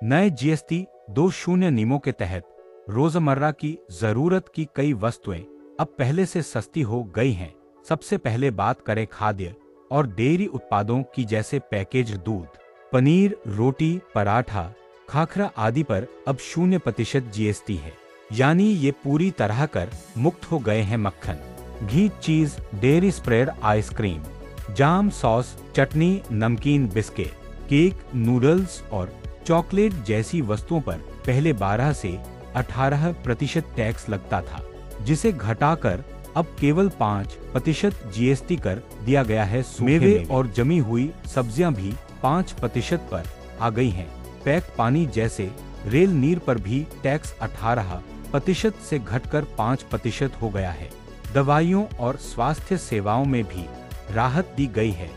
नए जीएसटी 2.0 नियमों के तहत रोजमर्रा की जरूरत की कई वस्तुएं अब पहले से सस्ती हो गई हैं। सबसे पहले बात करें खाद्य और डेयरी उत्पादों की, जैसे पैकेज दूध, पनीर, रोटी, पराठा, खाखरा आदि पर अब 0% जीएसटी है, यानी ये पूरी तरह कर मुक्त हो गए हैं। मक्खन, घी, चीज, डेयरी स्प्रेड, आइसक्रीम, जाम, सॉस, चटनी, नमकीन, बिस्किट, केक, नूडल्स और चॉकलेट जैसी वस्तुओं पर पहले 12 से 18% टैक्स लगता था, जिसे घटाकर अब केवल 5% जीएसटी कर दिया गया है। मेवे और जमी हुई सब्जियां भी 5% पर आ गई हैं। पैक पानी जैसे रेल नीर पर भी टैक्स 18% से घटकर 5% हो गया है। दवाइयों और स्वास्थ्य सेवाओं में भी राहत दी गई है।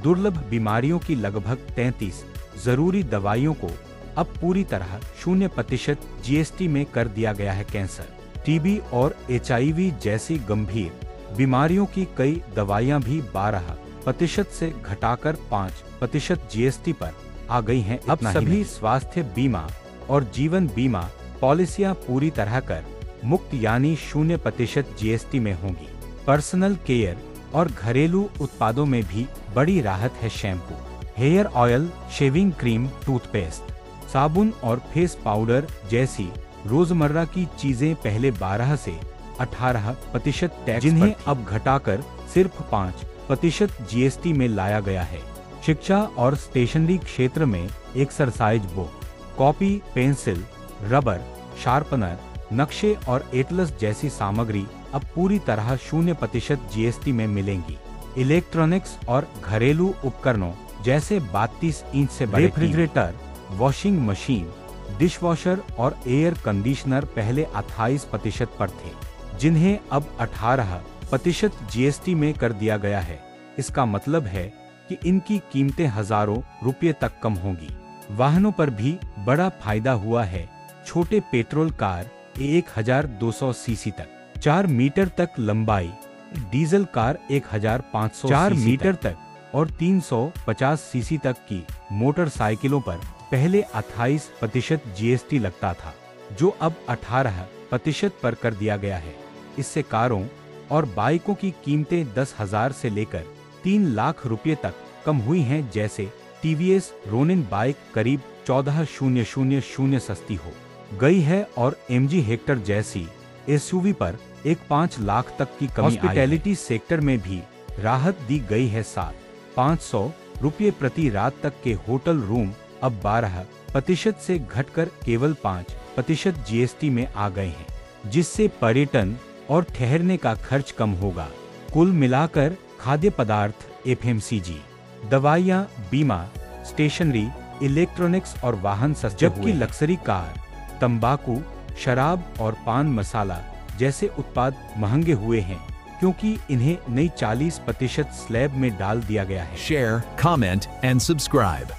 दुर्लभ बीमारियों की लगभग 33 जरूरी दवाइयों को अब पूरी तरह 0% जीएसटी में कर दिया गया है। कैंसर, टीबी और एचआईवी जैसी गंभीर बीमारियों की कई दवाइयां भी 12% से घटाकर 5% जीएसटी पर आ गई हैं। अब सभी स्वास्थ्य बीमा और जीवन बीमा पॉलिसियां पूरी तरह कर मुक्त, यानी 0% जीएसटी में होंगी। पर्सनल केयर और घरेलू उत्पादों में भी बड़ी राहत है। Shampoo, hair oil, shaving cream, toothpaste, साबुन और फेस पाउडर जैसी रोजमर्रा की चीजें पहले 12 से 18% टैक्स, जिन्हें अब घटाकर सिर्फ 5% जीएसटी में लाया गया है। शिक्षा और स्टेशनरी क्षेत्र में exercise book, copy, pencil, rubber, sharpener, नक्शे और एटलस जैसी सामग्री अब पूरी तरह 0% जीएसटी में मिलेंगी। इलेक्ट्रॉनिक्स और घरेलू उपकरणों जैसे 32 इंच से बड़े रेफ्रिजरेटर, वॉशिंग मशीन, डिशवॉशर और एयर कंडीशनर पहले 28% पर थे, जिन्हें अब 18% जीएसटी में कर दिया गया है। इसका मतलब है कि इनकी कीमतें हजारों रुपये तक कम होंगी। वाहनों पर भी बड़ा फायदा हुआ है। छोटे पेट्रोल कार 1200 सीसी तक, 4 मीटर तक लंबाई, डीजल कार 1500 4 मीटर तक और 350 सीसी तक की मोटरसाइकिलों पर पहले 28% जीएसटी लगता था, जो अब 18% पर कर दिया गया है। इससे कारों और बाइकों की कीमतें 10,000 से लेकर 3 लाख रुपए तक कम हुई हैं, जैसे टीवीएस रोनिन बाइक करीब 14,000 सस्ती हो गई है और एमजी हेक्टर जैसी एसयूवी पर 5 लाख तक की कमी। हॉस्पिटैलिटी सेक्टर में भी राहत दी गई है। 500 रुपये प्रति रात तक के होटल रूम अब 12% से घटकर केवल 5% जीएसटी में आ गए हैं, जिससे पर्यटन और ठहरने का खर्च कम होगा। कुल मिलाकर खाद्य पदार्थ, एफएमसीजी, दवाइयाँ, बीमा, स्टेशनरी, इलेक्ट्रॉनिक्स और वाहन सस्ते, जबकि लग्जरी कार, तंबाकू, शराब और पान मसाला जैसे उत्पाद महंगे हुए हैं, क्योंकि इन्हें नई 40% स्लैब में डाल दिया गया है। Share, comment and subscribe.